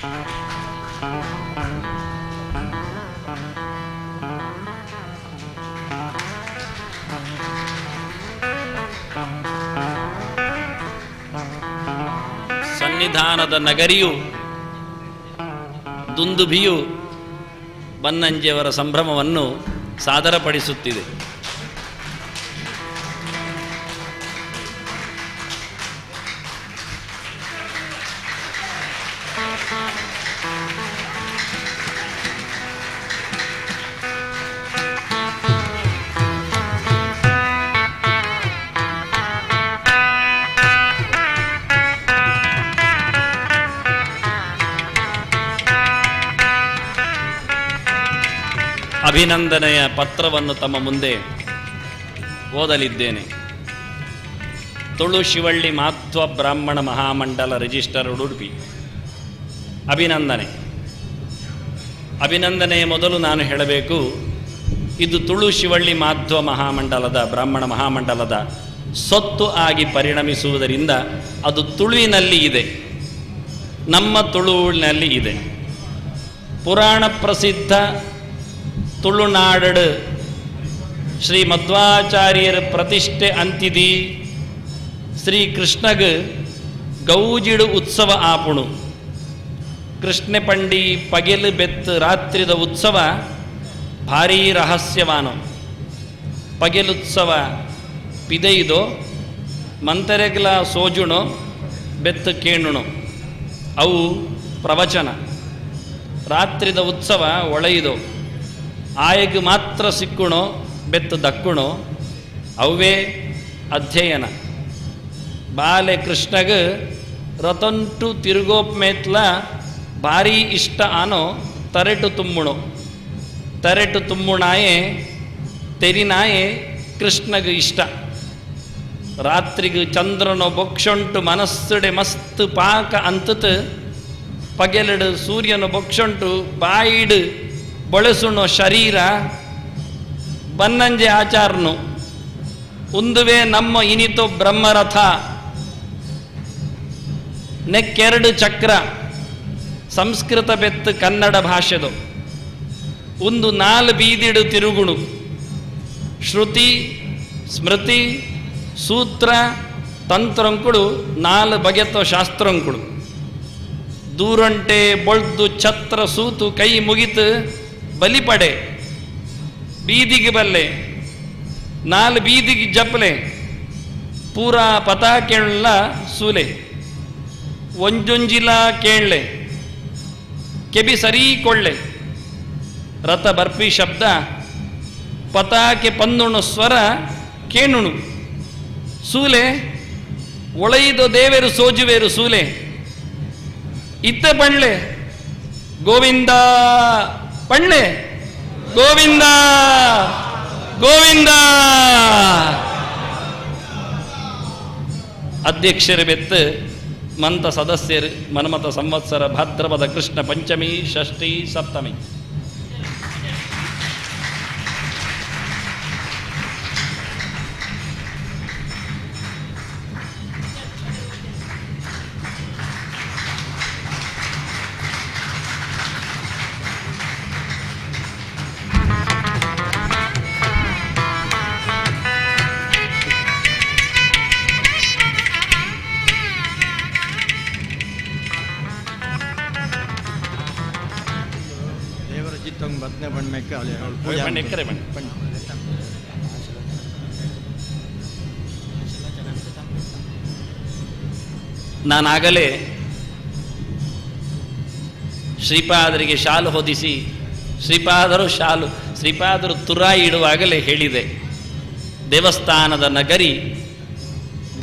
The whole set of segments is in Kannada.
ಸನ್ನಿಧಾನದ ನಗರಿಯು ದುಂದುಭಿಯು ಬನ್ನಂಜಿಯವರ ಸಂಭ್ರಮವನ್ನು ಸಾದರಪಡಿಸುತ್ತಿದೆ. ಅಭಿನಂದನೆಯ ಪತ್ರವನ್ನು ತಮ್ಮ ಮುಂದೆ ಓದಲಿದ್ದೇನೆ. ತುಳು ಶಿವಳ್ಳಿ ಮಾಧ್ವ ಬ್ರಾಹ್ಮಣ ಮಹಾಮಂಡಲ ರಿಜಿಸ್ಟರ್ ಉಡುಪಿ. ಅಭಿನಂದನೆಯ ಮೊದಲು ನಾನು ಹೇಳಬೇಕು, ಇದು ತುಳು ಶಿವಳ್ಳಿ ಮಾಧ್ವ ಮಹಾಮಂಡಲದ ಬ್ರಾಹ್ಮಣ ಮಹಾಮಂಡಲದ ಸೊತ್ತು ಆಗಿ ಪರಿಣಮಿಸುವುದರಿಂದ ಅದು ತುಳುವಿನಲ್ಲಿ ಇದೆ, ನಮ್ಮ ತುಳುವಿನಲ್ಲಿ ಇದೆ. ಪುರಾಣ ಪ್ರಸಿದ್ಧ ತುಳುನಾಡು ಶ್ರೀ ಮಧ್ವಾಚಾರ್ಯರ ಪ್ರತಿಷ್ಠೆ ಅಂತಿದಿ ಶ್ರೀ ಕೃಷ್ಣಗ ಗೌಜಿಡು ಉತ್ಸವ ಆಪುಣು. ಕೃಷ್ಣ ಪಂಡಿ ಪಗೆಲು ಬೆತ್ತು ರಾತ್ರಿದ ಉತ್ಸವ ಭಾರೀ ರಹಸ್ಯವಾನು. ಪಗೆಲುತ್ಸವ ಪಿದೈದೋ ಮಂತರೆಗ್ಲ ಸೋಜುಣೋ ಬೆತ್ತು ಕೇಣುಣು, ಅವು ಪ್ರವಚನ. ರಾತ್ರಿದ ಉತ್ಸವ ಒಳೆಯಿದೋ ಆಯಗೆ ಮಾತ್ರ ಸಿಕ್ಕುಣೋ ಬೆತ್ತು ದಕ್ಕುಣೋ, ಅವೇ ಅಧ್ಯಯನ. ಬಾಲೆ ಕೃಷ್ಣಗ ರತಂಟು ತಿರುಗೋಪ್ಮೇತ್ಲ ಭಾರೀ ಇಷ್ಟ ಆನೋ ತರೆಟು ತುಂಬುಣೋ. ತರೆಟು ತುಂಬುಣಾಯೇ ತೆರಿನಾಯೇ ಕೃಷ್ಣಗ ಇಷ್ಟ. ರಾತ್ರಿಗ ಚಂದ್ರನೋ ಬೊಕ್ಷೊಂಟು ಮನಸ್ಸುಡೆ ಮಸ್ತ್ ಪಾಕ ಅಂತತ್ ಪಗೆಲಡು ಸೂರ್ಯನ ಬೊಕ್ಷೊಂಟು ಬಾಯಿಡು ಬಳಸುಣೋ ಶರೀರ ಬನ್ನಂಜೆ ಆಚಾರನು ಉಂದುವೆ ನಮ್ಮ ಇನಿತೋ ಬ್ರಹ್ಮರಥ ನೆಕ್ಕೆರಡು ಚಕ್ರ ಸಂಸ್ಕೃತ ಬೆತ್ತು ಕನ್ನಡ ಭಾಷೆದು ಒಂದು ನಾಲ್ ಬೀದಿಡು ತಿರುಗುಣು. ಶ್ರುತಿ ಸ್ಮೃತಿ ಸೂತ್ರ ತಂತ್ರಂಕುಳು ನಾಲ್ ಬಗೆತೋ ಶಾಸ್ತ್ರಂಕುಳು. ದೂರಂಟೆ ಬೊಳ್ದು ಛತ್ರ ಸೂತು ಕೈ ಮುಗಿತು ಬಲಿಪಡೆ ಬೀದಿಗೆ ಬಲ್ಲೆ ನಾಲ್ ಬೀದಿಗೆ ಜಪ್ಪಲೆ ಪೂರಾ ಪತಾ ಕೇಳಲ್ಲ ಸೂಲೆ ಒಂಜೊಂಜಿಲ ಕೇಳಲೆ ಕೆಬಿ ಸರಿ ಕೊಳ್ಳೆ ರಥ ಬರ್ಪಿ ಶಬ್ದ ಪತಾಕೆ ಪಂದುಣು ಸ್ವರ ಕೇಣುಣು. ಸೂಲೆ ಒಳೆಯಿದೋ ದೇವೇರು ಸೋಜುವೇರು ಸೂಲೆ ಇತ್ತ ಪಣ್ಲೆ ಗೋವಿಂದ ಪಣ್ಲೆ ಗೋವಿಂದ ಗೋವಿಂದ. ಅಧ್ಯಕ್ಷರು ಬೆತ್ತು ಮಂತ ಸದಸ್ಯರು ಮನ್ಮಥ ಸಂವತ್ಸರ ಭಾದ್ರಪದ ಕೃಷ್ಣ ಪಂಚಮಿ ಷಷ್ಠಿ ಸಪ್ತಮಿ. ನಾನಾಗಲೇ ಶ್ರೀಪಾದರಿಗೆ ಶಾಲು ಹೊದಿಸಿ ಶ್ರೀಪಾದರು ತುರಾಯಿ ಇಡುವಾಗಲೇ ಹೇಳಿದೆ, ದೇವಸ್ಥಾನದ ನಗರಿ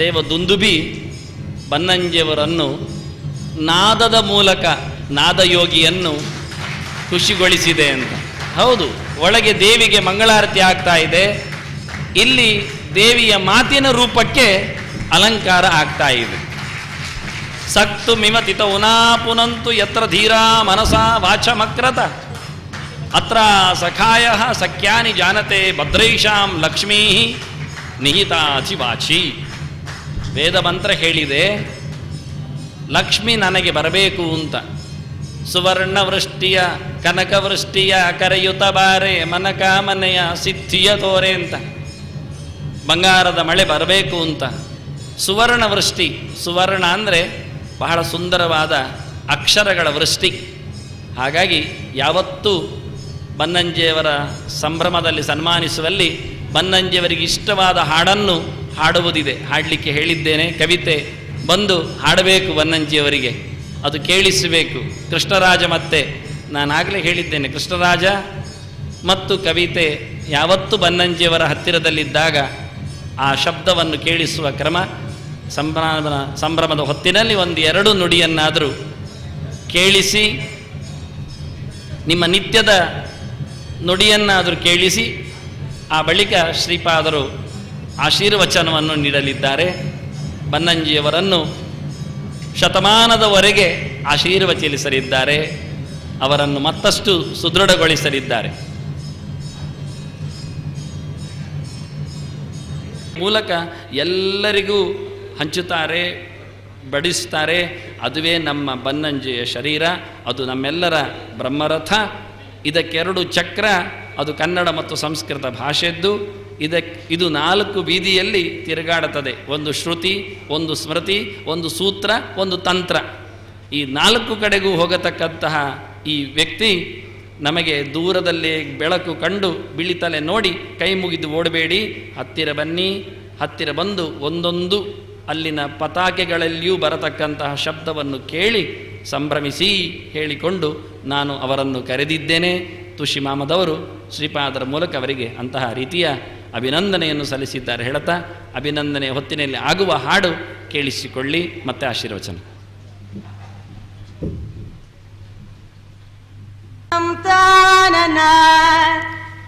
ದೇವದುಂದುಬಿ ಬನ್ನಂಜಿಯವರನ್ನು ನಾದದ ಮೂಲಕ ನಾದಯೋಗಿಯನ್ನು ಖುಷಿಗೊಳಿಸಿದೆ ಅಂತ. ಹೌದು, ಒಳಗೆ ದೇವಿಗೆ ಮಂಗಳಾರತಿ ಆಗ್ತಾ ಇದೆ, ಇಲ್ಲಿ ದೇವಿಯ ಮಾತಿನ ರೂಪಕ್ಕೆ ಅಲಂಕಾರ ಆಗ್ತಾ ಇದೆ. ಸಕ್ತು ಮಿಮತಿತ ಉನಾಪುನಂತು ಯತ್ರ ಧೀರಾ ಮನಸಾ ವಾಚಮಕ್ರತ ಅತ್ರ ಸಖಾಯ ಸಖ್ಯಾನಿ ಜಾನತೆ ಭದ್ರೈಷಾಂ ಲಕ್ಷ್ಮೀ ನಿಹಿತಾಚಿ ವಾಚಿ. ವೇದ ಮಂತ್ರ ಹೇಳಿದೆ, ಲಕ್ಷ್ಮಿ ನನಗೆ ಬರಬೇಕು ಅಂತ. ಸುವರ್ಣವೃಷ್ಟಿಯ ಕನಕವೃಷ್ಟಿಯ ಕರೆಯುತ ಬಾರೆ ಮನಕಾಮನೆಯ ಸಿದ್ಧಿಯ ತೋರೆ ಅಂತ. ಬಂಗಾರದ ಮಳೆ ಬರಬೇಕು ಅಂತ. ಸುವರ್ಣವೃಷ್ಟಿ, ಸುವರ್ಣ ಅಂದರೆ ಬಹಳ ಸುಂದರವಾದ ಅಕ್ಷರಗಳ ವೃಷ್ಟಿ. ಹಾಗಾಗಿ ಯಾವತ್ತೂ ಬನ್ನಂಜಿಯವರ ಸಂಭ್ರಮದಲ್ಲಿ ಸನ್ಮಾನಿಸುವಲ್ಲಿ ಬನ್ನಂಜಿಯವರಿಗೆ ಇಷ್ಟವಾದ ಹಾಡನ್ನು ಹಾಡುವುದಿದೆ. ಹಾಡಲಿಕ್ಕೆ ಹೇಳಿದ್ದೇನೆ, ಕವಿತೆ ಬಂದು ಹಾಡಬೇಕು ಬನ್ನಂಜಿಯವರಿಗೆ, ಅದು ಕೇಳಿಸಬೇಕು. ಕೃಷ್ಣರಾಜ ಮತ್ತೆ ನಾನಾಗಲೇ ಹೇಳಿದ್ದೇನೆ, ಕೃಷ್ಣರಾಜ ಮತ್ತು ಕವಿತೆ ಯಾವತ್ತೂ ಬನ್ನಂಜಿಯವರ ಹತ್ತಿರದಲ್ಲಿದ್ದಾಗ ಆ ಶಬ್ದವನ್ನು ಕೇಳಿಸುವ ಕ್ರಮ. ಸಂಭ್ರಮದ ಹೊತ್ತಿನಲ್ಲಿ ಒಂದು ಎರಡು ನುಡಿಯನ್ನಾದರೂ ಕೇಳಿಸಿ, ನಿಮ್ಮ ನಿತ್ಯದ ನುಡಿಯನ್ನಾದರೂ ಕೇಳಿಸಿ, ಆ ಬಳಿಕ ಶ್ರೀಪಾದರು ಆಶೀರ್ವಚನವನ್ನು ನೀಡಲಿದ್ದಾರೆ. ಬನ್ನಂಜಿಯವರನ್ನು ಶತಮಾನದವರೆಗೆ ಆಶೀರ್ವಚಿಸಲಿದ್ದಾರೆ, ಅವರನ್ನು ಮತ್ತಷ್ಟು ಸುದೃಢಗೊಳಿಸಲಿದ್ದಾರೆ. ಮೂಲಕ ಎಲ್ಲರಿಗೂ ಹಂಚುತ್ತಾರೆ, ಬಡಿಸ್ತಾರೆ. ಅದುವೇ ನಮ್ಮ ಬನ್ನಂಜಿಯ ಶರೀರ, ಅದು ನಮ್ಮೆಲ್ಲರ ಬ್ರಹ್ಮರಥ. ಇದಕ್ಕೆರಡು ಚಕ್ರ, ಅದು ಕನ್ನಡ ಮತ್ತು ಸಂಸ್ಕೃತ ಭಾಷೆದ್ದು. ಇದು ನಾಲ್ಕು ಬೀದಿಯಲ್ಲಿ ತಿರುಗಾಡುತ್ತದೆ. ಒಂದು ಶ್ರುತಿ, ಒಂದು ಸ್ಮೃತಿ, ಒಂದು ಸೂತ್ರ, ಒಂದು ತಂತ್ರ. ಈ ನಾಲ್ಕು ಕಡೆಗೂ ಹೋಗತಕ್ಕಂತಹ ಈ ವ್ಯಕ್ತಿ ನಮಗೆ ದೂರದಲ್ಲಿ ಬೆಳಕು ಕಂಡು ಬಿಳಿತಲೆ ನೋಡಿ ಕೈ ಮುಗಿದು ಓಡಬೇಡಿ, ಹತ್ತಿರ ಬನ್ನಿ. ಹತ್ತಿರ ಬಂದು ಒಂದೊಂದು ಅಲ್ಲಿನ ಪತಾಕೆಗಳಲ್ಲಿಯೂ ಬರತಕ್ಕಂತಹ ಶಬ್ದವನ್ನು ಕೇಳಿ ಸಂಭ್ರಮಿಸಿ ಹೇಳಿಕೊಂಡು ನಾನು ಅವರನ್ನು ಕರೆದಿದ್ದೇನೆ. ತುಷಿಮಾಮದವರು ಶ್ರೀಪಾದರ ಮೂಲಕ ಅವರಿಗೆ ಅಂತಹ ರೀತಿಯ ಅಭಿನಂದನೆಯನ್ನು ಸಲ್ಲಿಸಿದ್ದಾರೆ. ಹೇಳುತ್ತಾ ಅಭಿನಂದನೆಯ ಹೊತ್ತಿನಲ್ಲಿ ಆಗುವ ಹಾಡು ಕೇಳಿಸಿಕೊಳ್ಳಿ, ಮತ್ತೆ ಆಶೀರ್ವಚನ.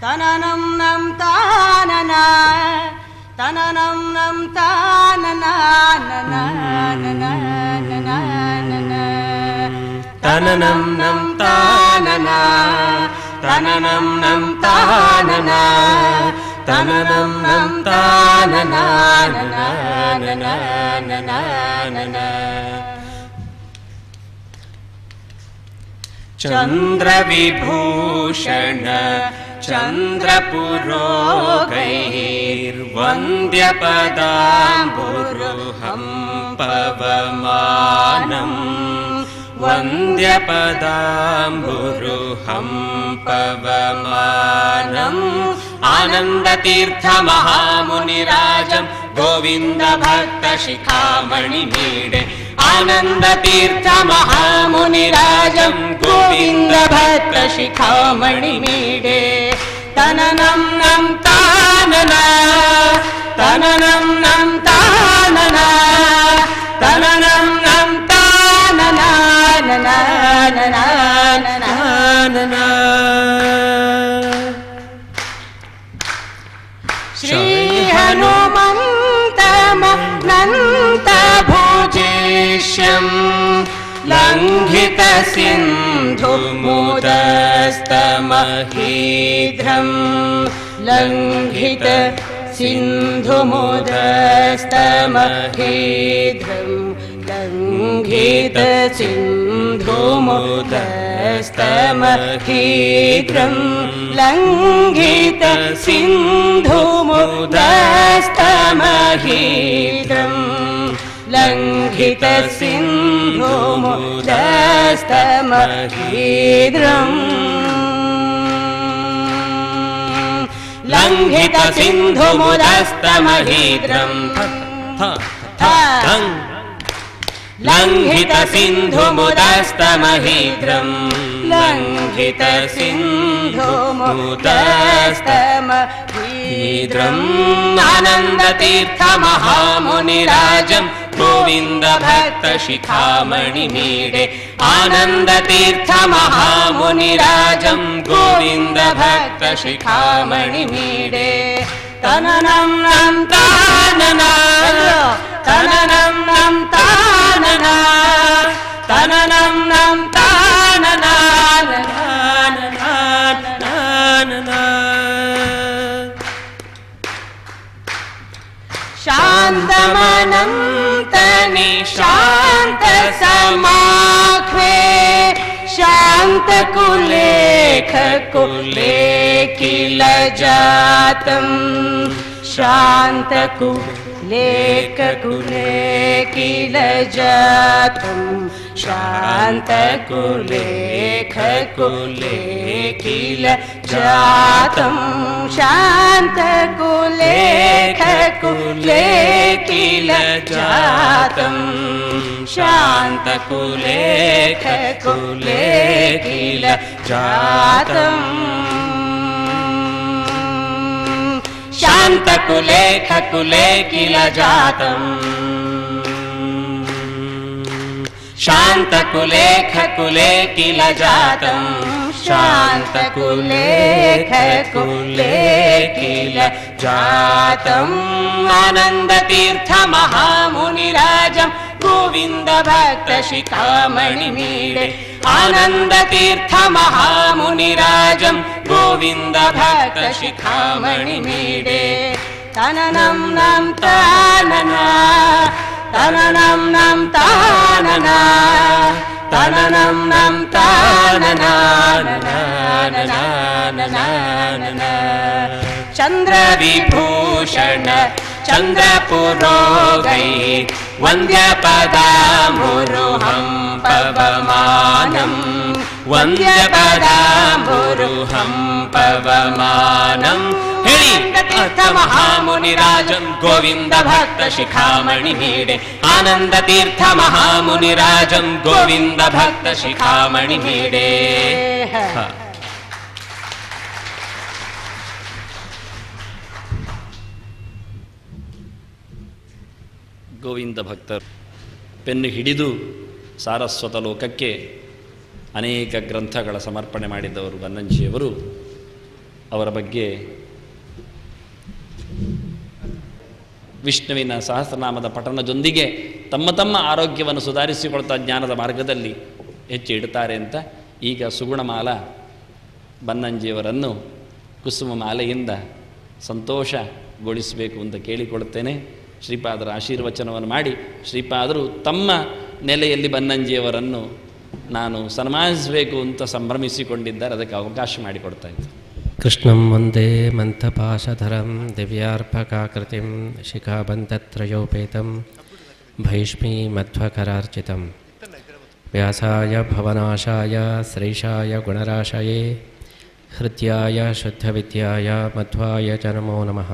ತನನಂ ನಂ ತಾನನ ತನನಂ ನಂ ತಾನನ ತನನಂ ನಂ ತಾನನ ತನನಂ ನಂ ತಾನನ ತನನಂ ನಂ ತಾನನ ಚಂದ್ರವಿಭೂಷಣ ಚಂದ್ರಪುರೋಗೈರ್ವಂದ್ಯಪದಾಂಬುರುಹಂ ಪವಮಾನಂ ವಂದ್ಯಪದಾಂಬುರುಹಂ ಪವಮಾನಂ ಆನಂದತೀರ್ಥಮಹಾಮುನಿರಾಜಂ ಗೋವಿಂದ ಭಕ್ತ ಶಿಖಾಮಣಿ ಮೀಡೆ ಆನಂದತೀರ್ಥಮಹಾಮುನಿರಾಜಂ ಗೋವಿಂದ ಭಕ್ತ ಶಿಖಾಮಣಿ ಮೀಡೆ ತನನಂ ನಂ ತಾನನ ತನನಂ ನಂ ತಾನನ ತನನಂ ನಂ ತಾನನ ಶ್ರೀ ಹನುಮಂತಮನಂತ ಭುಜೇಶ್ಯಂ ಲಂಘಿತ ಸಿಂಧು ಮುದಸ್ತಮಹೀಧ್ರಂ ಲಂಘಿತ ಸಿಂಧು ಮುದಸ್ತಮಹೀಧ್ರಂ ಲಂಘಿತ ಸಿಂಧು ಮುದಸ್ತಮಹೀಧ್ರಂ ಲಂಘಿತ ಸಿಂಧು ಮುದಸ್ತಮಹೀಧ್ರಂ ಲಂಘಿತ ಸಿಂಧು ಮುದಸ್ತಮಹೀಧ್ರಂ ಲಂಘಿತ ಸಿಂಧು ಮುದಸ್ತಮಹೀಧ್ರಂ ಲಂಘಿತ ಸಿಂಧು ಮುದಸ್ತಮಹೀಧ್ರಂ ಲಂಘಿತ ಸಿಂಧು ಮುದಸ್ತಮಹೀಧ್ರಂ ಆನಂದತೀರ್ಥ ಮಹಾಮುನಿರಾಜಂ ಗೋವಿಂದ ಭಕ್ತ ಶಿಖಾಮಣಿ ಮೀಡೆ ಆನಂದತೀರ್ಥ ಮಹಾಮುನಿರಾಜಂ ಗೋವಿಂದ ಭಕ್ತ ಶಿಖಾಮಣಿ ಮೀಡೆ ತನನಂ ನಂ ತಾನನ ತನನಂ ನಂ ತಾನನ ತನನಂ ನಂ ತಾನನ ಶಾಂತಮನಂತ ನಿಶಾಂತ ಸಮಾಖ್ವೆ शान्तकुले खकुले किल जातं शान्तकुले खकुले किल जातं शान्तकुले खकुले किल जातं शान्तकुले खकुले किल जातं शान्तकुले खकुले किल जातं शान्तकुले खकुले किल जातं शान्तकुले खकुले किल जातं शान्तकुले खकुले किल जातं आनन्दतीर्थमहामुनिराजं गोविन्दभक्तशिखामणिमीडे आनन्दतीर्थमहामुनिराजं गोविन्दभक्तशिखामणिमीडे तननं नं तानना तननं नं तानना तननं नं तानना चन्द्रविभूषण चन्द्रपुरोगै वन्द्यपदाम्बुरुहं पवमानं वन्द्यपदाम्बुरुहं पवमानं आनन्दतीर्थमहामुनिराजं गोविन्दभक्तशिखामणिमीडे आनन्दतीर्थमहामुनिराजं गोविन्दभक्तशिखामणिमीडे ಗೋವಿಂದ ಭಕ್ತರು ಪೆನ್ನು ಹಿಡಿದು ಸಾರಸ್ವತ ಲೋಕಕ್ಕೆ ಅನೇಕ ಗ್ರಂಥಗಳ ಸಮರ್ಪಣೆ ಮಾಡಿದವರು ಬನ್ನಂಜಿಯವರು. ಅವರ ಬಗ್ಗೆ ವಿಷ್ಣುವಿನ ಸಹಸ್ರನಾಮದ ಪಠಣದೊಂದಿಗೆ ತಮ್ಮ ತಮ್ಮ ಆರೋಗ್ಯವನ್ನು ಸುಧಾರಿಸಿಕೊಳ್ತಾ ಜ್ಞಾನದ ಮಾರ್ಗದಲ್ಲಿ ಹೆಚ್ಚು ಇಡ್ತಾರೆ ಅಂತ ಈಗ ಸುಗುಣಮಾಲ ಬನ್ನಂಜಿಯವರನ್ನು ಕುಸುಮ ಮಾಲೆಯಿಂದ ಸಂತೋಷಗೊಳಿಸಬೇಕು ಅಂತ ಕೇಳಿಕೊಳ್ಳುತ್ತೇನೆ. ಶ್ರೀಪಾದರ ಆಶೀರ್ವಚನವನ್ನು ಮಾಡಿ ಶ್ರೀಪಾದರು ತಮ್ಮ ನೆಲೆಯಲ್ಲಿ ಬನ್ನಂಜಿಯವರನ್ನು ನಾನು ಸನ್ಮಾನಿಸಬೇಕು ಅಂತ ಸಂಭ್ರಮಿಸಿಕೊಂಡಿದ್ದಾರೆ. ಅದಕ್ಕೆ ಅವಕಾಶ ಮಾಡಿಕೊಡ್ತಾ ಇದ್ದೆ. ಕೃಷ್ಣಂ ವಂದೇ ಮಂಥಪಾಶಧರಂ ದಿವ್ಯಾರ್ಪಕಾಕೃತಿಂ ಶಿಖಾಬಂಧತ್ರಯೋಪೇತಂ ಭೈಷ್ಮೀ ಮಧ್ವಕರಾರ್ಚಿತಂ ವ್ಯಾಸಾಯ ಭವನಾಶಾಯ ಶ್ರೀಶಾಯ ಗುಣರಾಶಯೇ ಹೃದ್ಯಾಯ ಶುದ್ಧವಿದ್ಯಾಯ ಮಧ್ವಾಯ ಚ ನಮೋ ನಮಃ.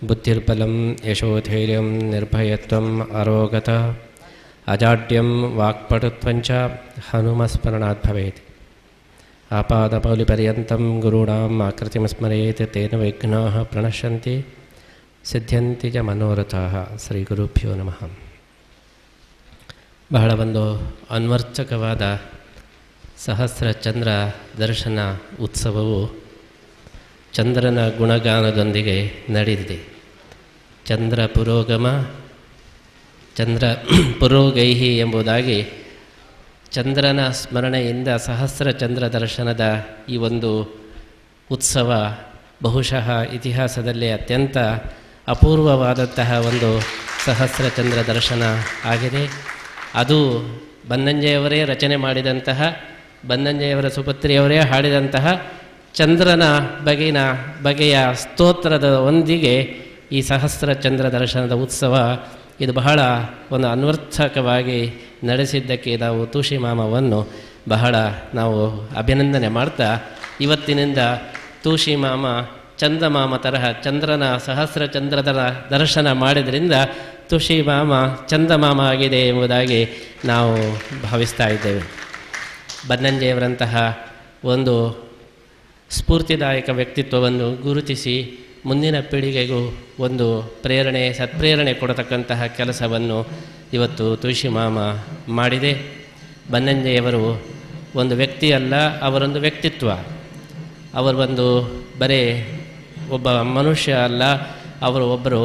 ಬುದ್ಧಿರ್ಬಲಂ ಯಶೋಧೈರ್ಯಂ ನಿರ್ಭಯತ್ವಂ ಅರೋಗತ ಅಜಾಡ್ಯಂ ವಾಕ್ಪಟುತ್ವಂಚ ಹನುಮಸ್ಮರಣಾತ್ ಭವೇತ್. ಆಪಾದಮೌಲಿಪರ್ಯಂತಂ ಗುರುಣಾಂ ಆಕೃತಿಂ ಸ್ಮರೇತ್ ತೇನ ವಿಘ್ನಾಃ ಪ್ರಣಶ್ಯಂತಿ ಸಿದ್ಧ್ಯಂತಿ ಚ ಮನೋರಥಾಃ. ಶ್ರೀ ಗುರುಭ್ಯೋ ನಮಃ. ಬಹಳ ಒಂದು ಅನ್ವರ್ಚಕವಾದ ಸಹಸ್ರ ಚಂದ್ರ ದರ್ಶನ ಉತ್ಸವವು ಚಂದ್ರನ ಗುಣಗಾನದೊಂದಿಗೆ ನಡೆದಿದೆ. ಚಂದ್ರ ಪುರೋಗಮ ಚಂದ್ರ ಪುರೋಗೈಹಿ ಎಂಬುದಾಗಿ ಚಂದ್ರನ ಸ್ಮರಣೆಯಿಂದ ಸಹಸ್ರ ಚಂದ್ರ ದರ್ಶನದ ಈ ಒಂದು ಉತ್ಸವ ಬಹುಶಃ ಇತಿಹಾಸದಲ್ಲಿ ಅತ್ಯಂತ ಅಪೂರ್ವವಾದಂತಹ ಒಂದು ಸಹಸ್ರ ಚಂದ್ರ ದರ್ಶನ ಆಗಿದೆ. ಅದು ಬನ್ನಂಜೆಯವರೇ ರಚನೆ ಮಾಡಿದಂತಹ, ಬನ್ನಂಜೆಯವರ ಸುಪುತ್ರಿಯವರೇ ಹಾಡಿದಂತಹ ಚಂದ್ರನ ಬಗೆಯ ಸ್ತೋತ್ರದ ಒಂದಿಗೆ ಈ ಸಹಸ್ರ ಚಂದ್ರ ದರ್ಶನದ ಉತ್ಸವ ಇದು ಬಹಳ ಒಂದು ಅನ್ವರ್ಥಕವಾಗಿ ನಡೆಸಿದ್ದಕ್ಕೆ ನಾವು ತುಳಸಿಮಾಮವನ್ನು ಬಹಳ ನಾವು ಅಭಿನಂದನೆ ಮಾಡ್ತಾ, ಇವತ್ತಿನಿಂದ ತುಳಸಿಮಾಮ ಚಂದಮಾಮ ತರಹ ಚಂದ್ರನ ಸಹಸ್ರ ಚಂದ್ರದ ದರ್ಶನ ಮಾಡಿದ್ರಿಂದ ತುಳಸಿಮಾಮ ಚಂದಮಾಮ ಆಗಿದೆ ಎಂಬುದಾಗಿ ನಾವು ಭಾವಿಸ್ತಾ ಇದ್ದೇವೆ. ಬನ್ನಂಜೆಯವರಂತಹ ಒಂದು ಸ್ಫೂರ್ತಿದಾಯಕ ವ್ಯಕ್ತಿತ್ವವನ್ನು ಗುರುತಿಸಿ ಮುಂದಿನ ಪೀಳಿಗೆಗೂ ಒಂದು ಪ್ರೇರಣೆ ಸತ್ಪ್ರೇರಣೆ ಕೊಡತಕ್ಕಂತಹ ಕೆಲಸವನ್ನು ಇವತ್ತು ತುಳಸಿಮಾಮ ಮಾಡಿದೆ. ಬನ್ನಂಜೆಯವರು ಒಂದು ವ್ಯಕ್ತಿ ಅಲ್ಲ, ಅವರೊಂದು ವ್ಯಕ್ತಿತ್ವ. ಅವರು ಒಂದು ಬರೇ ಒಬ್ಬ ಮನುಷ್ಯ ಅಲ್ಲ, ಅವರು ಒಬ್ಬರು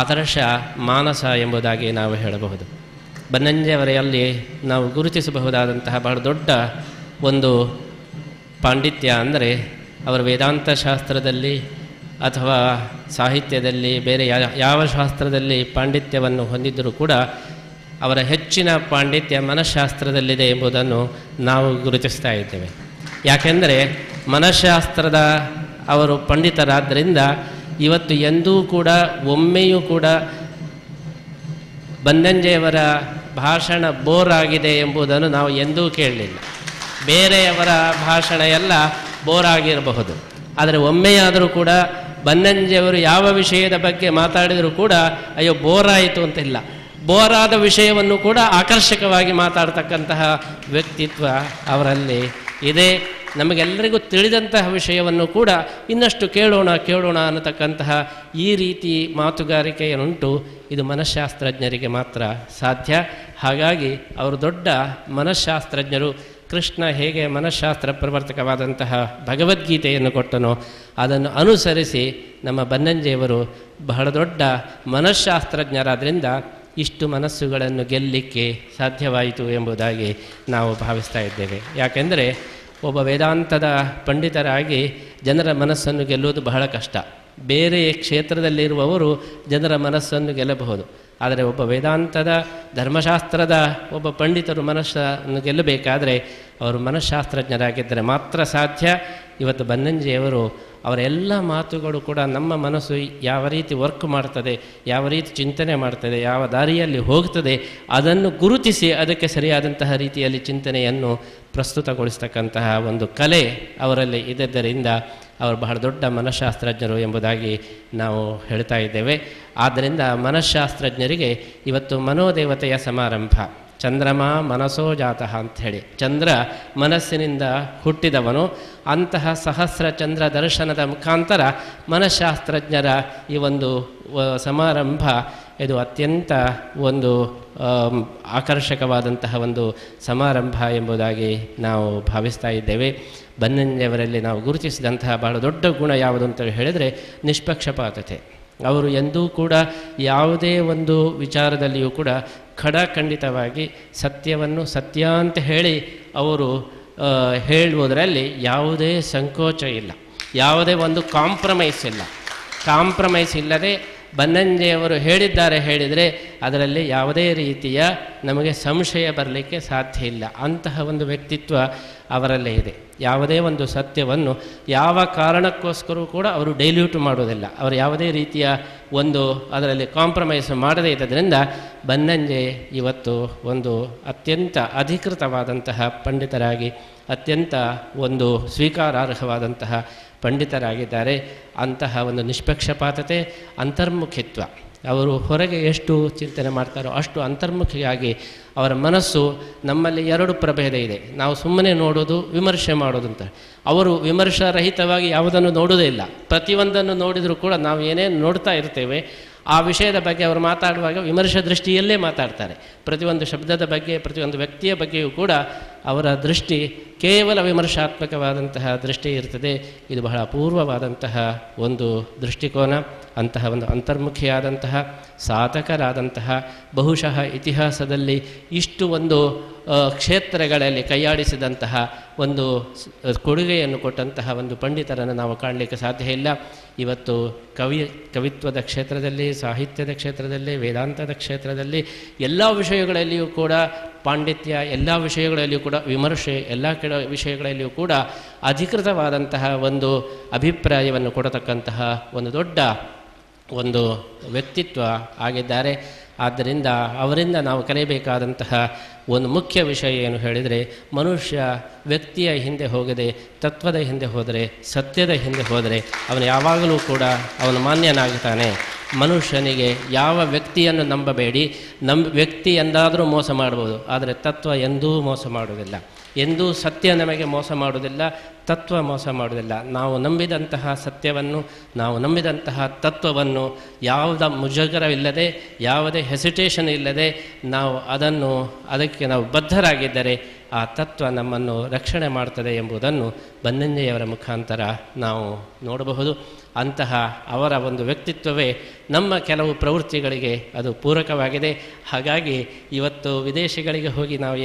ಆದರ್ಶ ಮಾನಸ ಎಂಬುದಾಗಿ ನಾವು ಹೇಳಬಹುದು. ಬನ್ನಂಜೆಯವರಲ್ಲಿ ನಾವು ಗುರುತಿಸಬಹುದಾದಂತಹ ಬಹಳ ದೊಡ್ಡ ಒಂದು ಪಾಂಡಿತ್ಯ ಅಂದರೆ ಅವರು ವೇದಾಂತ ಶಾಸ್ತ್ರದಲ್ಲಿ ಅಥವಾ ಸಾಹಿತ್ಯದಲ್ಲಿ ಬೇರೆ ಯಾವ ಶಾಸ್ತ್ರದಲ್ಲಿ ಪಾಂಡಿತ್ಯವನ್ನು ಹೊಂದಿದ್ದರೂ ಕೂಡ ಅವರ ಹೆಚ್ಚಿನ ಪಾಂಡಿತ್ಯ ಮನಃಶಾಸ್ತ್ರದಲ್ಲಿದೆ ಎಂಬುದನ್ನು ನಾವು ಗುರುತಿಸ್ತಾ ಇದ್ದೇವೆ. ಯಾಕೆಂದರೆ ಮನಃಶಾಸ್ತ್ರದ ಅವರು ಪಂಡಿತರಾದ್ದರಿಂದ ಇವತ್ತು ಎಂದೂ ಕೂಡ ಒಮ್ಮೆಯೂ ಕೂಡ ಬನ್ನಂಜೆಯವರ ಭಾಷಣ ಬೋರ್ ಆಗಿದೆ ಎಂಬುದನ್ನು ನಾವು ಎಂದೂ ಕೇಳಲಿಲ್ಲ. ಬೇರೆಯವರ ಭಾಷಣ ಎಲ್ಲ ಬೋರ್ ಆಗಿರಬಹುದು, ಆದರೆ ಒಮ್ಮೆಯಾದರೂ ಕೂಡ ಬನ್ನಂಜೆಯವರು ಯಾವ ವಿಷಯದ ಬಗ್ಗೆ ಮಾತಾಡಿದರೂ ಕೂಡ ಅಯ್ಯೋ ಬೋರಾಯಿತು ಅಂತಿಲ್ಲ. ಬೋರಾದ ವಿಷಯವನ್ನು ಕೂಡ ಆಕರ್ಷಕವಾಗಿ ಮಾತಾಡ್ತಕ್ಕಂತಹ ವ್ಯಕ್ತಿತ್ವ ಅವರಲ್ಲಿ ಇದೆ. ನಮಗೆಲ್ಲರಿಗೂ ತಿಳಿದಂತಹ ವಿಷಯವನ್ನು ಕೂಡ ಇನ್ನಷ್ಟು ಕೇಳೋಣ ಅನ್ನತಕ್ಕಂತಹ ಈ ರೀತಿ ಮಾತುಗಾರಿಕೆಯನ್ನುಂಟು. ಇದು ಮನಃಶಾಸ್ತ್ರಜ್ಞರಿಗೆ ಮಾತ್ರ ಸಾಧ್ಯ. ಹಾಗಾಗಿ ಅವರು ದೊಡ್ಡ ಮನಃಶಾಸ್ತ್ರಜ್ಞರು. ಕೃಷ್ಣ ಹೇಗೆ ಮನಃಶಾಸ್ತ್ರ ಪ್ರವರ್ತಕವಾದಂತಹ ಭಗವದ್ಗೀತೆಯನ್ನು ಕೊಟ್ಟನೋ ಅದನ್ನು ಅನುಸರಿಸಿ ನಮ್ಮ ಬನ್ನಂಜೆಯವರು ಬಹಳ ದೊಡ್ಡ ಮನಃಶಾಸ್ತ್ರಜ್ಞರಾದ್ದರಿಂದ ಇಷ್ಟು ಮನಸ್ಸುಗಳನ್ನು ಗೆಲ್ಲಲಿಕ್ಕೆ ಸಾಧ್ಯವಾಯಿತು ಎಂಬುದಾಗಿ ನಾವು ಭಾವಿಸ್ತಾ ಇದ್ದೇವೆ. ಯಾಕೆಂದರೆ ಒಬ್ಬ ವೇದಾಂತದ ಪಂಡಿತರಾಗಿ ಜನರ ಮನಸ್ಸನ್ನು ಗೆಲ್ಲುವುದು ಬಹಳ ಕಷ್ಟ. ಬೇರೆ ಕ್ಷೇತ್ರದಲ್ಲಿರುವವರು ಜನರ ಮನಸ್ಸನ್ನು ಗೆಲ್ಲಬಹುದು, ಆದರೆ ಒಬ್ಬ ವೇದಾಂತದ ಧರ್ಮಶಾಸ್ತ್ರದ ಒಬ್ಬ ಪಂಡಿತರು ಮನಸ್ಸನ್ನು ಗೆಲ್ಲಬೇಕಾದರೆ ಅವರು ಮನಃಶಾಸ್ತ್ರಜ್ಞರಾಗಿದ್ದರೆ ಮಾತ್ರ ಸಾಧ್ಯ. ಇವತ್ತು ಬನ್ನಂಜೆಯವರು ಅವರ ಎಲ್ಲ ಮಾತುಗಳು ಕೂಡ ನಮ್ಮ ಮನಸ್ಸು ಯಾವ ರೀತಿ ವರ್ಕ್ ಮಾಡ್ತದೆ, ಯಾವ ರೀತಿ ಚಿಂತನೆ ಮಾಡ್ತದೆ, ಯಾವ ದಾರಿಯಲ್ಲಿ ಹೋಗ್ತದೆ ಅದನ್ನು ಗುರುತಿಸಿ ಅದಕ್ಕೆ ಸರಿಯಾದಂತಹ ರೀತಿಯಲ್ಲಿ ಚಿಂತನೆಯನ್ನು ಪ್ರಸ್ತುತಗೊಳಿಸ್ತಕ್ಕಂತಹ ಒಂದು ಕಲೆ ಅವರಲ್ಲಿ ಇದ್ದರಿಂದ ಅವರು ಬಹಳ ದೊಡ್ಡ ಮನಃಶಾಸ್ತ್ರಜ್ಞರು ಎಂಬುದಾಗಿ ನಾವು ಹೇಳ್ತಾ ಇದ್ದೇವೆ. ಆದ್ದರಿಂದ ಮನಃಶಾಸ್ತ್ರಜ್ಞರಿಗೆ ಇವತ್ತು ಮನೋದೇವತೆಯ ಸಮಾರಂಭ. ಚಂದ್ರಮ ಮನಸೋ ಜಾತಃ ಅಂಥೇಳಿ, ಚಂದ್ರ ಮನಸ್ಸಿನಿಂದ ಹುಟ್ಟಿದವನು. ಅಂತಹ ಸಹಸ್ರ ಚಂದ್ರ ದರ್ಶನದ ಮುಖಾಂತರ ಮನಃಶಾಸ್ತ್ರಜ್ಞರ ಈ ಒಂದು ಸಮಾರಂಭ ಇದು ಅತ್ಯಂತ ಒಂದು ಆಕರ್ಷಕವಾದಂತಹ ಒಂದು ಸಮಾರಂಭ ಎಂಬುದಾಗಿ ನಾವು ಭಾವಿಸ್ತಾ ಇದ್ದೇವೆ. ಬನ್ನಂಜೆಯವರಲ್ಲಿ ನಾವು ಗುರುತಿಸಿದಂತಹ ಬಹಳ ದೊಡ್ಡ ಗುಣ ಯಾವುದು ಅಂತ ಹೇಳಿದರೆ ನಿಷ್ಪಕ್ಷಪಾತತೆ. ಅವರು ಎಂದೂ ಕೂಡ ಯಾವುದೇ ಒಂದು ವಿಚಾರದಲ್ಲಿಯೂ ಕೂಡ ಖಡಾಖಂಡಿತವಾಗಿ ಸತ್ಯವನ್ನು ಸತ್ಯ ಅಂತ ಹೇಳಿ ಅವರು ಹೇಳುವುದರಲ್ಲಿ ಯಾವುದೇ ಸಂಕೋಚ ಇಲ್ಲ, ಯಾವುದೇ ಒಂದು ಕಾಂಪ್ರಮೈಸ್ ಇಲ್ಲ. ಕಾಂಪ್ರಮೈಸ್ ಇಲ್ಲದೆ ಬನ್ನಂಜೆಯವರು ಹೇಳಿದರೆ ಅದರಲ್ಲಿ ಯಾವುದೇ ರೀತಿಯ ನಮಗೆ ಸಂಶಯ ಬರಲಿಕ್ಕೆ ಸಾಧ್ಯ ಇಲ್ಲ. ಅಂತಹ ಒಂದು ವ್ಯಕ್ತಿತ್ವ ಅವರಲ್ಲೇ ಇದೆ. ಯಾವುದೇ ಒಂದು ಸತ್ಯವನ್ನು ಯಾವ ಕಾರಣಕ್ಕೋಸ್ಕರ ಕೂಡ ಅವರು ಡೈಲ್ಯೂಟ್ ಮಾಡೋದಿಲ್ಲ. ಅವರು ಯಾವುದೇ ರೀತಿಯ ಒಂದು ಅದರಲ್ಲಿ ಕಾಂಪ್ರಮೈಸ್ ಮಾಡದೇ ಇದ್ದರಿಂದ ಬನ್ನಂಜೆ ಇವತ್ತು ಒಂದು ಅತ್ಯಂತ ಅಧಿಕೃತವಾದಂತಹ ಪಂಡಿತರಾಗಿ ಅತ್ಯಂತ ಒಂದು ಸ್ವೀಕಾರಾರ್ಹವಾದಂತಹ ಪಂಡಿತರಾಗಿದ್ದಾರೆ. ಅಂತಹ ಒಂದು ನಿಷ್ಪಕ್ಷಪಾತತೆ, ಅಂತರ್ಮುಖಿತ್ವ, ಅವರು ಹೊರಗೆ ಎಷ್ಟು ಚಿಂತನೆ ಮಾಡ್ತಾರೋ ಅಷ್ಟು ಅಂತರ್ಮುಖಿಯಾಗಿ ಅವರ ಮನಸ್ಸು. ನಮ್ಮಲ್ಲಿ ಎರಡು ಪ್ರಭೇದ ಇದೆ, ನಾವು ಸುಮ್ಮನೆ ನೋಡೋದು, ವಿಮರ್ಶೆ ಮಾಡೋದು ಅಂತ. ಅವರು ವಿಮರ್ಶಾರಹಿತವಾಗಿ ಯಾವುದನ್ನು ನೋಡೋದೇ ಇಲ್ಲ. ಪ್ರತಿಯೊಂದನ್ನು ನೋಡಿದರೂ ಕೂಡ ನಾವು ಏನೇನು ನೋಡ್ತಾ ಇರ್ತೇವೆ ಆ ವಿಷಯದ ಬಗ್ಗೆ ಅವರು ಮಾತಾಡುವಾಗ ವಿಮರ್ಶೆ ದೃಷ್ಟಿಯಲ್ಲೇ ಮಾತಾಡ್ತಾರೆ. ಪ್ರತಿಯೊಂದು ಶಬ್ದದ ಬಗ್ಗೆ, ಪ್ರತಿಯೊಂದು ವ್ಯಕ್ತಿಯ ಬಗ್ಗೆಯೂ ಕೂಡ ಅವರ ದೃಷ್ಟಿ ಕೇವಲ ವಿಮರ್ಶಾತ್ಮಕವಾದಂತಹ ದೃಷ್ಟಿ ಇರ್ತದೆ. ಇದು ಬಹಳ ಅಪೂರ್ವವಾದಂತಹ ಒಂದು ದೃಷ್ಟಿಕೋನ. ಅಂತಹ ಒಂದು ಅಂತರ್ಮುಖಿಯಾದಂತಹ ಸಾಧಕರಾದಂತಹ, ಬಹುಶಃ ಇತಿಹಾಸದಲ್ಲಿ ಇಷ್ಟು ಒಂದು ಕ್ಷೇತ್ರಗಳಲ್ಲಿ ಕೈಯಾಡಿಸಿದಂತಹ ಒಂದು ಕೊಡುಗೆಯನ್ನು ಕೊಟ್ಟಂತಹ ಒಂದು ಪಂಡಿತರನ್ನು ನಾವು ಕಾಣಲಿಕ್ಕೆ ಸಾಧ್ಯ ಇಲ್ಲ. ಇವತ್ತು ಕವಿತ್ವದ ಕ್ಷೇತ್ರದಲ್ಲಿ, ಸಾಹಿತ್ಯದ ಕ್ಷೇತ್ರದಲ್ಲಿ, ವೇದಾಂತದ ಕ್ಷೇತ್ರದಲ್ಲಿ ಎಲ್ಲ ವಿಷಯಗಳಲ್ಲಿಯೂ ಕೂಡ ಪಾಂಡಿತ್ಯ, ಎಲ್ಲ ವಿಷಯಗಳಲ್ಲಿಯೂ ಕೂಡ ವಿಮರ್ಶೆ, ಎಲ್ಲ ವಿಷಯಗಳಲ್ಲಿಯೂ ಕೂಡ ಅಧಿಕೃತವಾದಂತಹ ಒಂದು ಅಭಿಪ್ರಾಯವನ್ನು ಕೊಡತಕ್ಕಂತಹ ಒಂದು ದೊಡ್ಡ ಒಂದು ವ್ಯಕ್ತಿತ್ವ ಆಗಿದ್ದಾರೆ. ಆದ್ದರಿಂದ ಅವರಿಂದ ನಾವು ಕಲಿಯಬೇಕಾದಂತಹ ಒಂದು ಮುಖ್ಯ ವಿಷಯ ಏನು ಹೇಳಿದರೆ, ಮನುಷ್ಯ ವ್ಯಕ್ತಿಯ ಹಿಂದೆ ಹೋಗದೆ ತತ್ವದ ಹಿಂದೆ ಹೋದರೆ, ಸತ್ಯದ ಹಿಂದೆ ಹೋದರೆ ಅವನು ಯಾವಾಗಲೂ ಕೂಡ ಅವನು ಮಾನ್ಯನಾಗುತ್ತಾನೆ. ಮನುಷ್ಯನಿಗೆ ಯಾವ ವ್ಯಕ್ತಿಯನ್ನು ನಂಬಬೇಡಿ. ವ್ಯಕ್ತಿ ಎಂದಾದರೂ ಮೋಸ ಮಾಡ್ಬೋದು, ಆದರೆ ತತ್ವ ಎಂದೂ ಮೋಸ ಮಾಡುವುದಿಲ್ಲ. ಎಂದೂ ಸತ್ಯ ನಮಗೆ ಮೋಸ ಮಾಡುವುದಿಲ್ಲ, ತತ್ವ ಮೋಸ ಮಾಡುವುದಿಲ್ಲ. ನಾವು ನಂಬಿದಂತಹ ಸತ್ಯವನ್ನು, ನಾವು ನಂಬಿದಂತಹ ತತ್ವವನ್ನು ಯಾವುದೇ ಮುಜುಗರವಿಲ್ಲದೆ, ಯಾವುದೇ ಹೆಸಿಟೇಷನ್ ಇಲ್ಲದೆ ನಾವು ಅದಕ್ಕೆ ನಾವು ಬದ್ಧರಾಗಿದ್ದರೆ ಆ ತತ್ವ ನಮ್ಮನ್ನು ರಕ್ಷಣೆ ಮಾಡ್ತದೆ ಎಂಬುದನ್ನು ಬನ್ನಂಜೆಯವರ ಮುಖಾಂತರ ನಾವು ನೋಡಬಹುದು. ಅಂತಹ ಅವರ ಒಂದು ವ್ಯಕ್ತಿತ್ವವೇ ನಮ್ಮ ಕೆಲವು ಪ್ರವೃತ್ತಿಗಳಿಗೆ ಅದು ಪೂರಕವಾಗಿದೆ. ಹಾಗಾಗಿ ಇವತ್ತು ವಿದೇಶಗಳಿಗೆ ಹೋಗಿ ನಾವು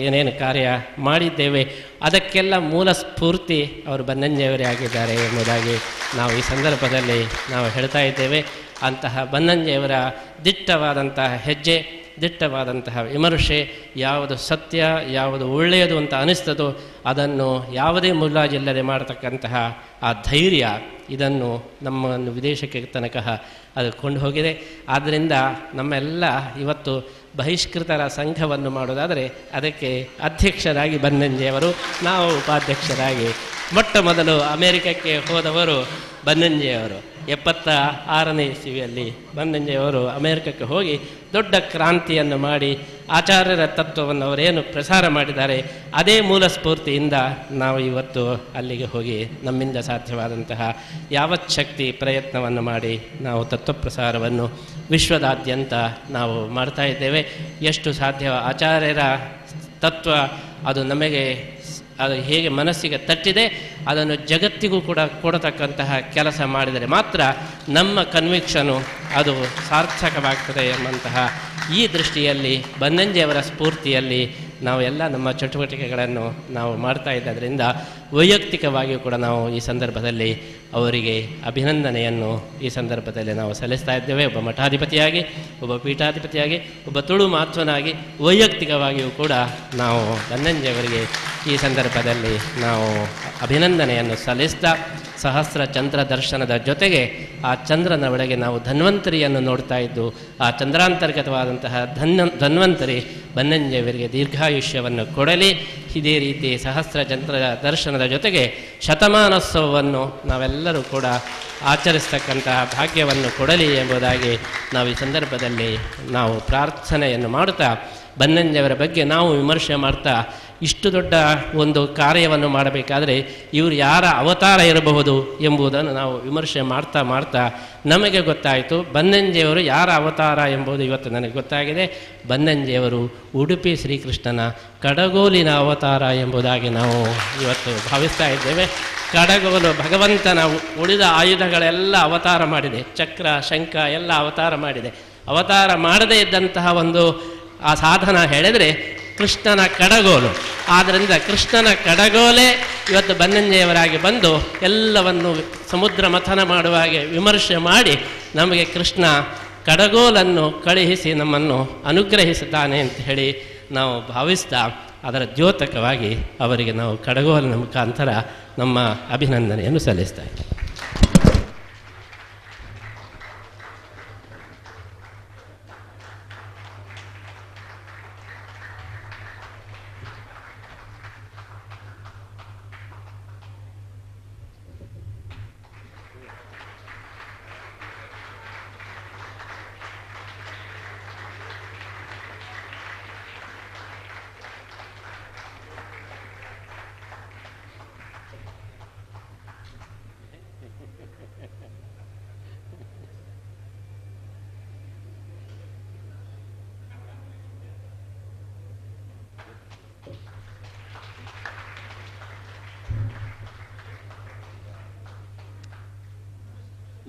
ಏನೇನು ಕಾರ್ಯ ಮಾಡಿದ್ದೇವೆ ಅದಕ್ಕೆಲ್ಲ ಮೂಲ ಸ್ಫೂರ್ತಿ ಅವರು ಬನ್ನಂಜೆಯವರೇ ಆಗಿದ್ದಾರೆ ಎಂಬುದಾಗಿ ನಾವು ಈ ಸಂದರ್ಭದಲ್ಲಿ ನಾವು ಹೇಳ್ತಾ ಇದ್ದೇವೆ. ಅಂತಹ ಬನ್ನಂಜೆಯವರ ದಿಟ್ಟವಾದಂತಹ ಹೆಜ್ಜೆ, ದಿಟ್ಟವಾದಂತಹ ವಿಮರ್ಶೆ, ಯಾವುದು ಸತ್ಯ ಯಾವುದು ಒಳ್ಳೆಯದು ಅಂತ ಅನಿಸ್ತದೋ ಅದನ್ನು ಯಾವುದೇ ಮುಲಾಜಿಲ್ಲದೆ ಮಾಡತಕ್ಕಂತಹ ಆ ಧೈರ್ಯ, ಇದನ್ನು ನಮ್ಮನ್ನು ವಿದೇಶಕ್ಕೆ ತನಕ ಅದು ಕೊಂಡು ಹೋಗಿದೆ. ಆದ್ದರಿಂದ ನಮ್ಮೆಲ್ಲ ಇವತ್ತು ಬಹಿಷ್ಕೃತರ ಸಂಘವನ್ನು ಮಾಡೋದಾದರೆ ಅದಕ್ಕೆ ಅಧ್ಯಕ್ಷರಾಗಿ ಬನ್ನಂಜೆಯವರು, ನಾವು ಉಪಾಧ್ಯಕ್ಷರಾಗಿ. ಮೊಟ್ಟ ಮೊದಲು ಅಮೇರಿಕಕ್ಕೆ ಹೋದವರು ಬನ್ನಂಜೆಯವರು. 76ನೇ ಇಸವಿಯಲ್ಲಿ ಬನ್ನಂಜೆಯವರು ಅಮೇರಿಕಕ್ಕೆ ಹೋಗಿ ದೊಡ್ಡ ಕ್ರಾಂತಿಯನ್ನು ಮಾಡಿ ಆಚಾರ್ಯರ ತತ್ವವನ್ನು ಅವರೇನು ಪ್ರಸಾರ ಮಾಡಿದ್ದಾರೆ ಅದೇ ಮೂಲ ಸ್ಫೂರ್ತಿಯಿಂದ ನಾವು ಇವತ್ತು ಅಲ್ಲಿಗೆ ಹೋಗಿ ನಮ್ಮಿಂದ ಸಾಧ್ಯವಾದಂತಹ ಯಾವತ್ ಶಕ್ತಿ ಪ್ರಯತ್ನವನ್ನು ಮಾಡಿ ನಾವು ತತ್ವಪ್ರಸಾರವನ್ನು ವಿಶ್ವದಾದ್ಯಂತ ನಾವು ಮಾಡ್ತಾ ಇದ್ದೇವೆ. ಎಷ್ಟು ಸಾಧ್ಯ ಆಚಾರ್ಯರ ತತ್ವ ಅದು ನಮಗೆ ಅದು ಹೇಗೆ ಮನಸ್ಸಿಗೆ ತಟ್ಟಿದೆ ಅದನ್ನು ಜಗತ್ತಿಗೂ ಕೂಡ ಕೊಡತಕ್ಕಂತಹ ಕೆಲಸ ಮಾಡಿದರೆ ಮಾತ್ರ ನಮ್ಮ ಕನ್ವಿಕ್ಷನು ಅದು ಸಾರ್ಥಕವಾಗ್ತದೆ ಎಂಬಂತಹ ಈ ದೃಷ್ಟಿಯಲ್ಲಿ ಬನ್ನಂಜೆಯವರ ಸ್ಫೂರ್ತಿಯಲ್ಲಿ ನಾವು ಎಲ್ಲ ನಮ್ಮ ಚಟುವಟಿಕೆಗಳನ್ನು ನಾವು ಮಾಡ್ತಾ ಇದ್ದರಿಂದ ವೈಯಕ್ತಿಕವಾಗಿಯೂ ಕೂಡ ನಾವು ಈ ಸಂದರ್ಭದಲ್ಲಿ ಅವರಿಗೆ ಅಭಿನಂದನೆಯನ್ನು ಈ ಸಂದರ್ಭದಲ್ಲಿ ನಾವು ಸಲ್ಲಿಸ್ತಾ ಇದ್ದೇವೆ. ಒಬ್ಬ ಮಠಾಧಿಪತಿಯಾಗಿ, ಒಬ್ಬ ಪೀಠಾಧಿಪತಿಯಾಗಿ, ಒಬ್ಬ ತುಳು ಮಾಧ್ವನಾಗಿ ವೈಯಕ್ತಿಕವಾಗಿಯೂ ಕೂಡ ನಾವು ಬನ್ನಂಜೆಯವರಿಗೆ ಈ ಸಂದರ್ಭದಲ್ಲಿ ನಾವು ಅಭಿನಂದನೆಯನ್ನು ಸಲ್ಲಿಸ್ತಾ, ಸಹಸ್ರ ಚಂದ್ರ ದರ್ಶನದ ಜೊತೆಗೆ ಆ ಚಂದ್ರನ ಒಳಗೆ ನಾವು ಧನ್ವಂತರಿಯನ್ನು ನೋಡ್ತಾ ಇದ್ದು, ಆ ಚಂದ್ರಾಂತರ್ಗತವಾದಂತಹ ಧನ್ವಂತರಿ ಬನ್ನಂಜೆಯವರಿಗೆ ದೀರ್ಘಾಯುಷ್ಯವನ್ನು ಕೊಡಲಿ. ಇದೇ ರೀತಿ ಸಹಸ್ರ ಚಂದ್ರ ದರ್ಶನದ ಜೊತೆಗೆ ಶತಮಾನೋತ್ಸವವನ್ನು ನಾವೆಲ್ಲರೂ ಕೂಡ ಆಚರಿಸ್ತಕ್ಕಂತಹ ಭಾಗ್ಯವನ್ನು ಕೊಡಲಿ ಎಂಬುದಾಗಿ ನಾವು ಈ ಸಂದರ್ಭದಲ್ಲಿ ನಾವು ಪ್ರಾರ್ಥನೆಯನ್ನು ಮಾಡುತ್ತಾ, ಬನ್ನಂಜೆಯವರ ಬಗ್ಗೆ ನಾವು ವಿಮರ್ಶೆ ಮಾಡ್ತಾ ಇಷ್ಟು ದೊಡ್ಡ ಒಂದು ಕಾರ್ಯವನ್ನು ಮಾಡಬೇಕಾದರೆ ಇವರು ಯಾರ ಅವತಾರ ಇರಬಹುದು ಎಂಬುದನ್ನು ನಾವು ವಿಮರ್ಶೆ ಮಾಡ್ತಾ ಮಾಡ್ತಾ ನಮಗೆ ಗೊತ್ತಾಯಿತು ಬನ್ನಂಜೆಯವರು ಯಾರ ಅವತಾರ ಎಂಬುದು ಇವತ್ತು ನನಗೆ ಗೊತ್ತಾಗಿದೆ. ಬನ್ನಂಜೆಯವರು ಉಡುಪಿ ಶ್ರೀಕೃಷ್ಣನ ಕಡಗೋಲಿನ ಅವತಾರ ಎಂಬುದಾಗಿ ನಾವು ಇವತ್ತು ಭಾವಿಸ್ತಾ ಇದ್ದೇವೆ. ಕಡಗೋಲು ಭಗವಂತನ ಉಳಿದ ಆಯುಧಗಳೆಲ್ಲ ಅವತಾರ ಮಾಡಿದೆ, ಚಕ್ರ ಶಂಖ ಎಲ್ಲ ಅವತಾರ ಮಾಡಿದೆ. ಅವತಾರ ಮಾಡದೇ ಇದ್ದಂತಹ ಒಂದು ಆ ಸಾಧನ ಹೇಳಿದರೆ ಕೃಷ್ಣನ ಕಡಗೋಲು. ಆದ್ದರಿಂದ ಕೃಷ್ಣನ ಕಡಗೋಲೆ ಇವತ್ತು ಬನ್ನಂಜೆಯವರಾಗಿ ಬಂದು ಎಲ್ಲವನ್ನು ಸಮುದ್ರ ಮಥನ ಮಾಡುವ ಹಾಗೆ ವಿಮರ್ಶೆ ಮಾಡಿ ನಮಗೆ ಕೃಷ್ಣ ಕಡಗೋಲನ್ನು ಕಳುಹಿಸಿ ನಮ್ಮನ್ನು ಅನುಗ್ರಹಿಸುತ್ತಾನೆ ಅಂತ ಹೇಳಿ ನಾವು ಭಾವಿಸ್ತಾ ಅದರ ದ್ಯೋತಕವಾಗಿ ಅವರಿಗೆ ನಾವು ಕಡಗೋಲಿನ ಮುಖಾಂತರ ನಮ್ಮ ಅಭಿನಂದನೆಯನ್ನು ಸಲ್ಲಿಸ್ತಾ ಇದ್ದೇವೆ.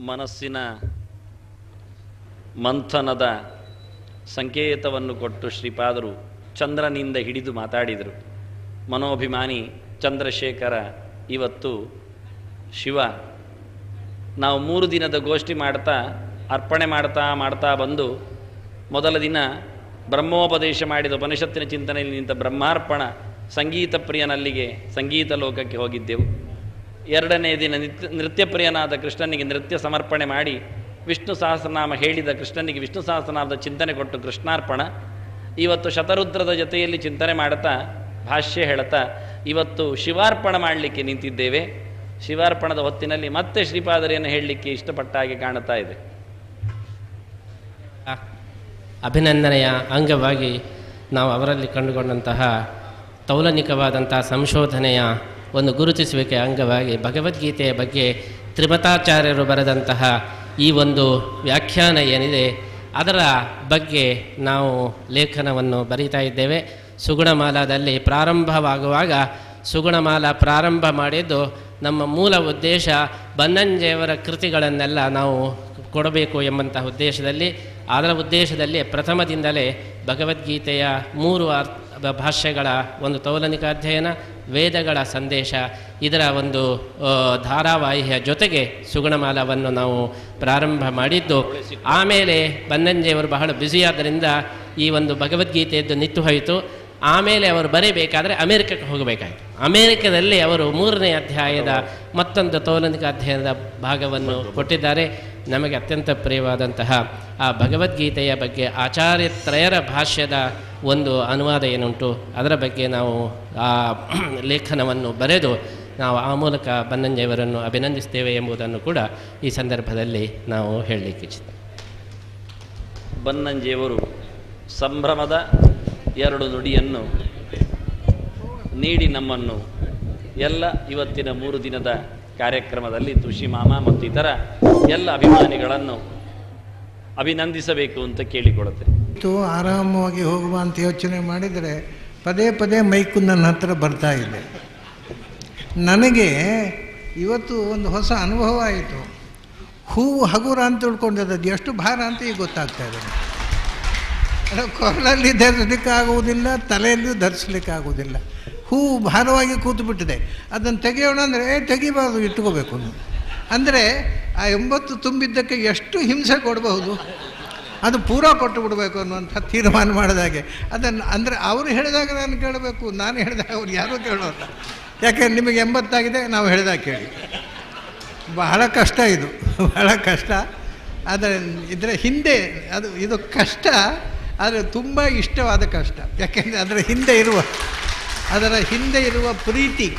ಮನಸ್ಸಿನ ಮಂಥನದ ಸಂಕೇತವನ್ನು ಕೊಟ್ಟು ಶ್ರೀಪಾದರು ಚಂದ್ರನಿಂದ ಹಿಡಿದು ಮಾತಾಡಿದರು. ಮನೋಭಿಮಾನಿ ಚಂದ್ರಶೇಖರ ಇವತ್ತು ಶಿವ. ನಾವು 3 ದಿನದ ಗೋಷ್ಠಿ ಮಾಡ್ತಾ ಅರ್ಪಣೆ ಮಾಡ್ತಾ ಬಂದು ಮೊದಲ ದಿನ ಬ್ರಹ್ಮೋಪದೇಶ ಮಾಡಿದ ಉಪನಿಷತ್ತಿನ ಚಿಂತನೆಯಲ್ಲಿ ನಿಂತ ಬ್ರಹ್ಮಾರ್ಪಣ ಸಂಗೀತ ಪ್ರಿಯನಲ್ಲಿಗೆ ಸಂಗೀತ ಲೋಕಕ್ಕೆ ಹೋಗಿದ್ದೆವು. 2ನೇ ದಿನ ನೃತ್ಯ ಪ್ರಿಯನಾದ ಕೃಷ್ಣನಿಗೆ ನೃತ್ಯ ಸಮರ್ಪಣೆ ಮಾಡಿ ವಿಷ್ಣು ಸಹಸ್ರನಾಮ ಹೇಳಿದ ಕೃಷ್ಣನಿಗೆ ವಿಷ್ಣು ಸಹಸ್ರನಾಮದ ಚಿಂತನೆ ಕೊಟ್ಟು ಕೃಷ್ಣಾರ್ಪಣ. ಇವತ್ತು ಶತರುದ್ರದ ಜೊತೆಯಲ್ಲಿ ಚಿಂತನೆ ಮಾಡುತ್ತಾ ಭಾಷ್ಯ ಹೇಳುತ್ತಾ ಇವತ್ತು ಶಿವಾರ್ಪಣ ಮಾಡಲಿಕ್ಕೆ ನಿಂತಿದ್ದೇವೆ. ಶಿವಾರ್ಪಣದ ಹೊತ್ತಿನಲ್ಲಿ ಮತ್ತೆ ಶ್ರೀಪಾದರಿಯನ್ನು ಹೇಳಲಿಕ್ಕೆ ಇಷ್ಟಪಟ್ಟ ಹಾಗೆ ಕಾಣುತ್ತಾ ಇದೆ. ಅಭಿನಂದನೆಯ ಅಂಗವಾಗಿ ನಾವು ಅವರಲ್ಲಿ ಕಂಡುಕೊಂಡಂತಹ ತೌಲನಿಕವಾದಂತಹ ಸಂಶೋಧನೆಯ ಒಂದು ಗುರುತಿಸುವಿಕೆ ಅಂಗವಾಗಿ ಭಗವದ್ಗೀತೆಯ ಬಗ್ಗೆ ತ್ರಿಮತಾಚಾರ್ಯರು ಬರೆದಂತಹ ಈ ಒಂದು ವ್ಯಾಖ್ಯಾನ ಏನಿದೆ ಅದರ ಬಗ್ಗೆ ನಾವು ಲೇಖನವನ್ನು ಬರೀತಾ ಇದ್ದೇವೆ. ಸುಗುಣಮಾಲಾದಲ್ಲಿ ಪ್ರಾರಂಭವಾಗುವಾಗ ಸುಗುಣಮಾಲಾ ಪ್ರಾರಂಭ ಮಾಡಿದ್ದು ನಮ್ಮ ಮೂಲ ಉದ್ದೇಶ ಬನ್ನಂಜೆಯವರ ಕೃತಿಗಳನ್ನೆಲ್ಲ ನಾವು ಕೊಡಬೇಕು ಎಂಬಂತಹ ಉದ್ದೇಶದಲ್ಲಿ. ಅದರ ಉದ್ದೇಶದಲ್ಲಿ ಪ್ರಥಮದಿಂದಲೇ ಭಗವದ್ಗೀತೆಯ 3 ಭಾಷ್ಯಗಳ ಒಂದು ತೌಲನಿಕ ಅಧ್ಯಯನ, ವೇದಗಳ ಸಂದೇಶ, ಇದರ ಒಂದು ಧಾರಾವಾಹಿಯ ಜೊತೆಗೆ ಸುಗುಣಮಾಲವನ್ನು ನಾವು ಪ್ರಾರಂಭ ಮಾಡಿದ್ದು. ಆಮೇಲೆ ಬನ್ನಂಜೆಯವರು ಬಹಳ ಬ್ಯುಸಿಯಾದ್ದರಿಂದ ಈ ಒಂದು ಭಗವದ್ಗೀತೆಯದ್ದು ನಿತ್ತು ಹೋಯಿತು. ಆಮೇಲೆ ಅವರು ಬರೀಬೇಕಾದ್ರೆ ಅಮೇರಿಕಕ್ಕೆ ಹೋಗಬೇಕಾಯಿತು. ಅಮೇರಿಕದಲ್ಲಿ ಅವರು 3ನೇ ಅಧ್ಯಾಯದ ಮತ್ತೊಂದು ತೌಲನಿಕ ಅಧ್ಯಯನದ ಭಾಗವನ್ನು ಕೊಟ್ಟಿದ್ದಾರೆ. ನಮಗೆ ಅತ್ಯಂತ ಪ್ರಿಯವಾದಂತಹ ಆ ಭಗವದ್ಗೀತೆಯ ಬಗ್ಗೆ ಆಚಾರ್ಯತ್ರಯರ ಭಾಷ್ಯದ ಒಂದು ಅನುವಾದ ಏನುಂಟು ಅದರ ಬಗ್ಗೆ ನಾವು ಆ ಲೇಖನವನ್ನು ಬರೆದು ನಾವು ಆ ಮೂಲಕ ಬನ್ನಂಜೆಯವರನ್ನು ಅಭಿನಂದಿಸ್ತೇವೆ ಎಂಬುದನ್ನು ಕೂಡ ಈ ಸಂದರ್ಭದಲ್ಲಿ ನಾವು ಹೇಳಲಿಕ್ಕೆ ಇಚ್ಛಿಸ್ತೇವೆ. ಬನ್ನಂಜೆಯವರು ಸಂಭ್ರಮದ 2 ನುಡಿಯನ್ನು ನೀಡಿ ನಮ್ಮನ್ನು ಎಲ್ಲ ಇವತ್ತಿನ 3 ದಿನದ ಕಾರ್ಯಕ್ರಮದಲ್ಲಿ ತುಷಿ ಮಾಮ ಮತ್ತು ಇತರ ಎಲ್ಲ ಅಭಿಮಾನಿಗಳನ್ನು ಅಭಿನಂದಿಸಬೇಕು ಅಂತ ಕೇಳಿಕೊಳ್ಳುತ್ತೇನೆ. ಆರಾಮವಾಗಿ ಹೋಗುವ ಅಂತ ಯೋಚನೆ ಮಾಡಿದರೆ ಪದೇ ಪದೇ ಮೈಕು ನನ್ನ ಹತ್ರ ಬರ್ತಾ ಇದೆ. ನನಗೆ ಇವತ್ತು ಒಂದು ಹೊಸ ಅನುಭವ ಆಯಿತು. ಹೂವು ಹಗುರ ಅಂತ ತಿಳ್ಕೊಂಡಿದ್ದು ಅದು ಎಷ್ಟು ಭಾರ ಅಂತ ಈಗ ಗೊತ್ತಾಗ್ತಾ ಇದೆ. ಕೊರಳಲ್ಲಿ ಧರಿಸಲಿಕ್ಕಾಗುವುದಿಲ್ಲ, ತಲೆಯಲ್ಲಿಯೂ ಧರಿಸಲಿಕ್ಕಾಗುವುದಿಲ್ಲ. ಹೂವು ಭಾರವಾಗಿ ಕೂತುಬಿಟ್ಟಿದೆ. ಅದನ್ನು ತೆಗೆಯೋಣ ಅಂದರೆ ತೆಗಿಬಾರ್ದು, ಇಟ್ಕೋಬೇಕು ಅಂದರೆ ಆ 80 ತುಂಬಿದ್ದಕ್ಕೆ ಎಷ್ಟು ಹಿಂಸೆ ಕೊಡಬಹುದು, ಅದು ಪೂರ ಕೊಟ್ಟು ಬಿಡಬೇಕು ಅನ್ನುವಂಥ ತೀರ್ಮಾನ ಮಾಡಿದಾಗೆ. ಅದನ್ನು ಅಂದರೆ ಅವರು ಹೇಳಿದಾಗ ನಾನು ಕೇಳಬೇಕು, ನಾನು ಹೇಳಿದಾಗ ಅವ್ರು ಯಾರೂ ಕೇಳೋಲ್ಲ. ಯಾಕೆಂದ್ರೆ ನಿಮಗೆ 80 ಆಗಿದೆ, ನಾವು ಹೇಳಿದಾಗ ಕೇಳಿ. ಬಹಳ ಕಷ್ಟ ಇದು, ಬಹಳ ಕಷ್ಟ. ಆದರೆ ಇದರ ಹಿಂದೆ ಇದು ಕಷ್ಟ, ಆದರೆ ತುಂಬ ಇಷ್ಟವಾದ ಕಷ್ಟ. ಯಾಕೆಂದರೆ ಅದರ ಹಿಂದೆ ಇರುವ ಪ್ರೀತಿ,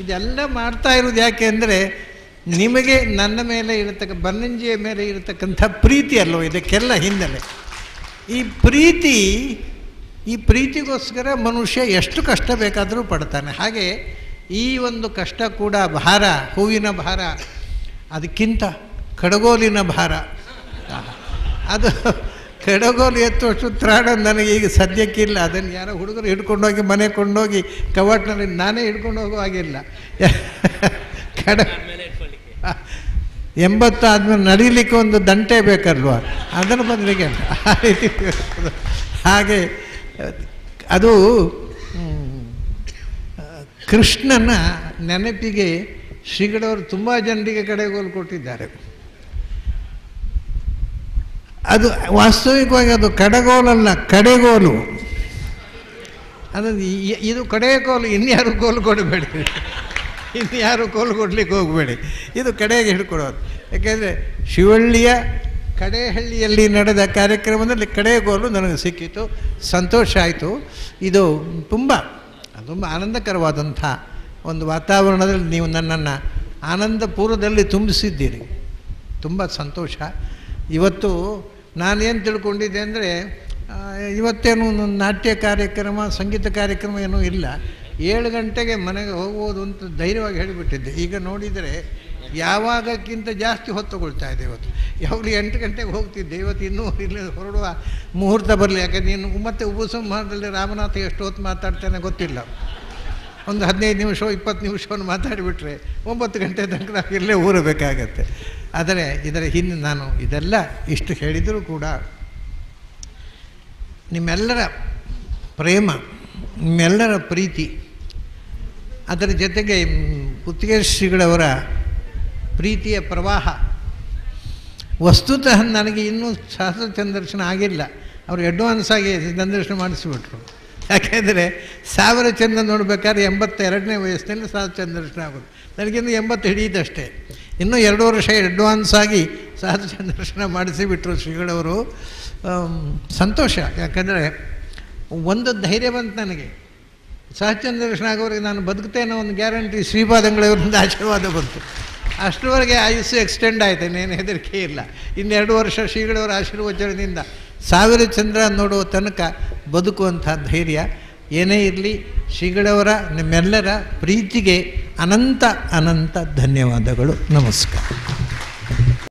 ಇದೆಲ್ಲ ಮಾಡ್ತಾ ಇರೋದು ಯಾಕೆ ಅಂದರೆ ನಿಮಗೆ ನನ್ನ ಮೇಲೆ ಬನ್ನಂಜಿಯ ಮೇಲೆ ಇರತಕ್ಕಂಥ ಪ್ರೀತಿ ಅಲ್ಲೋ ಇದಕ್ಕೆಲ್ಲ ಹಿನ್ನೆಲೆ. ಈ ಪ್ರೀತಿಗೋಸ್ಕರ ಮನುಷ್ಯ ಎಷ್ಟು ಕಷ್ಟ ಬೇಕಾದರೂ ಪಡ್ತಾನೆ. ಹಾಗೆ ಈ ಒಂದು ಕಷ್ಟ ಕೂಡ ಭಾರ, ಹೂವಿನ ಭಾರ, ಅದಕ್ಕಿಂತ ಕಡಗೋಲಿನ ಭಾರ. ಅದು ಕಡಗೋಲು ಎತ್ತುವಷ್ಟು ತ್ರಾಣ ನನಗೆ ಈಗ ಸದ್ಯಕ್ಕಿಲ್ಲ. ಅದನ್ನು ಯಾರೋ ಹುಡುಗರು ಹಿಡ್ಕೊಂಡೋಗಿ ಮನೆ ಕೊಂಡೋಗಿ ಕವಾಟ್ನಲ್ಲಿ ನಾನೇ ಹಿಡ್ಕೊಂಡು ಹೋಗೋ ಹಾಗಿಲ್ಲ. 80 ಆದಮೇಲೆ ನಡೀಲಿಕ್ಕೆ ಒಂದು ದಂಟೆ ಬೇಕಲ್ವ, ಅದರ ಬದಲಿಗೆ ಆ ರೀತಿ ಹಾಗೆ ಅದು ಕೃಷ್ಣನ ನೆನಪಿಗೆ ಶ್ರೀಗಳವರು ತುಂಬ ಜನರಿಗೆ ಕಡೆಗೋಲು ಕೊಟ್ಟಿದ್ದಾರೆ. ಅದು ವಾಸ್ತವಿಕವಾಗಿ ಅದು ಕಡೆಗೋಲಲ್ಲ, ಕಡೆಗೋಲು. ಅದು ಇದು ಕಡೆಗೋಲು, ಇನ್ಯಾರು ಕೋಲು ಕೊಡಬೇಡಿ, ಇನ್ಯಾರು ಕೋಲು ಕೊಡಲಿಕ್ಕೆ ಹೋಗಬೇಡಿ, ಇದು ಕಡೆಗೆ ಹಿಡ್ಕೊಡೋದು. ಯಾಕೆಂದರೆ ಶಿವಳ್ಳಿಯ ಕಡೆಹಳ್ಳಿಯಲ್ಲಿ ನಡೆದ ಕಾರ್ಯಕ್ರಮದಲ್ಲಿ ಕಡೆಗೋಲು ನನಗೆ ಸಿಕ್ಕಿತು, ಸಂತೋಷ ಆಯಿತು. ಇದು ತುಂಬ ಆನಂದಕರವಾದಂಥ ಒಂದು ವಾತಾವರಣದಲ್ಲಿ ನೀವು ನನ್ನನ್ನು ಆನಂದಪೂರ್ವದಲ್ಲಿ ತುಂಬಿಸಿದ್ದೀರಿ. ತುಂಬ ಸಂತೋಷ. ಇವತ್ತು ನಾನೇನು ತಿಳ್ಕೊಂಡಿದ್ದೆ ಅಂದರೆ ಇವತ್ತೇನು ನಾಟ್ಯ ಕಾರ್ಯಕ್ರಮ, ಸಂಗೀತ ಕಾರ್ಯಕ್ರಮ ಏನೂ ಇಲ್ಲ, 7 ಗಂಟೆಗೆ ಮನೆಗೆ ಹೋಗ್ಬೋದು ಅಂತ ಧೈರ್ಯವಾಗಿ ಹೇಳಿಬಿಟ್ಟಿದ್ದೆ. ಈಗ ನೋಡಿದರೆ ಯಾವಾಗಕ್ಕಿಂತ ಜಾಸ್ತಿ ಹೊತ್ತು ತಗೊಳ್ತಾ ಇದೆ. ಇವತ್ತು ಯಾವಾಗಲೂ 8 ಗಂಟೆಗೆ ಹೋಗ್ತಿದ್ದೆ, ಇವತ್ತು ಇನ್ನೂ ಇಲ್ಲಿ ಹೊರಡುವ ಮುಹೂರ್ತ ಬರಲಿ. ಯಾಕಂದರೆ ನೀನು ಮತ್ತೆ ಉಪಸಂಹಾರದಲ್ಲಿ ರಾಮನಾಥ ಎಷ್ಟು ಹೊತ್ತು ಮಾತಾಡ್ತಾನೆ ಗೊತ್ತಿಲ್ಲ. ಒಂದು 15 ನಿಮಿಷ 20 ನಿಮಿಷವನ್ನು ಮಾತಾಡಿಬಿಟ್ರೆ 9 ಗಂಟೆ ತನಕ ನಾವು ಇಲ್ಲೇ ಊರಬೇಕಾಗತ್ತೆ. ಆದರೆ ಇದರ ಹಿಂದೆ ನಾನು ಇದೆಲ್ಲ ಇಷ್ಟು ಹೇಳಿದರೂ ಕೂಡ ನಿಮ್ಮೆಲ್ಲರ ಪ್ರೇಮ, ನಿಮ್ಮೆಲ್ಲರ ಪ್ರೀತಿ, ಅದರ ಜೊತೆಗೆ ಕುತ್ತಿಗೆ ಶ್ರೀಗಳವರ ಪ್ರೀತಿಯ ಪ್ರವಾಹ. ವಸ್ತುತಃ ನನಗೆ ಇನ್ನೂ ಸಹಸ್ರ ಚಂದರ್ಶನ ಆಗಿಲ್ಲ. ಅವರು ಅಡ್ವಾನ್ಸ್ ಆಗಿ ಚಂದರ್ಶನ ಮಾಡಿಸಿಬಿಟ್ರು. ಯಾಕೆಂದರೆ 1000 ಚಂದ ನೋಡಬೇಕಾದ್ರೆ 82ನೇ ವಯಸ್ಸಿನಲ್ಲಿ 1000 ಚಂದರ್ಶನ ಆಗೋದು. ನನಗಿನ್ನೂ 80 ಹಿಡಿಯುತ್ತಷ್ಟೇ. ಇನ್ನೂ 2 ವರ್ಷ ಅಡ್ವಾನ್ಸ್ ಆಗಿ 1000 ಚಂದರ್ಶನ ಮಾಡಿಸಿಬಿಟ್ರು ಶ್ರೀಗಳವರು. ಸಂತೋಷ. ಯಾಕಂದರೆ ಒಂದು ಧೈರ್ಯ ಬಂತು ನನಗೆ. ಸಹಚಂದ್ರದರ್ಶನ ಆಗೋರಿಗೆ ನಾನು ಬದುಕ್ತೇನೋ ಒಂದು ಗ್ಯಾರಂಟಿ ಶ್ರೀಪಾದಂಗಳವರಿಂದ ಆಶೀರ್ವಾದ ಬಂತು. ಅಷ್ಟರವರೆಗೆ ಆಯುಸ್ಸು ಎಕ್ಸ್ಟೆಂಡ್ ಆಯಿತು, ಇನ್ನೇನು ಹೆದರಿಕೆ ಇಲ್ಲ. ಇನ್ನು 2 ವರ್ಷ ಶ್ರೀಗಳವರ ಆಶೀರ್ವಚನದಿಂದ 1000 ಚಂದ್ರ ನೋಡುವ ತನಕ ಬದುಕುವಂಥ ಧೈರ್ಯ. ಏನೇ ಇರಲಿ, ಶ್ರೀಗಳವರ ನಿಮ್ಮೆಲ್ಲರ ಪ್ರೀತಿಗೆ ಅನಂತ ಅನಂತ ಧನ್ಯವಾದಗಳು. ನಮಸ್ಕಾರ.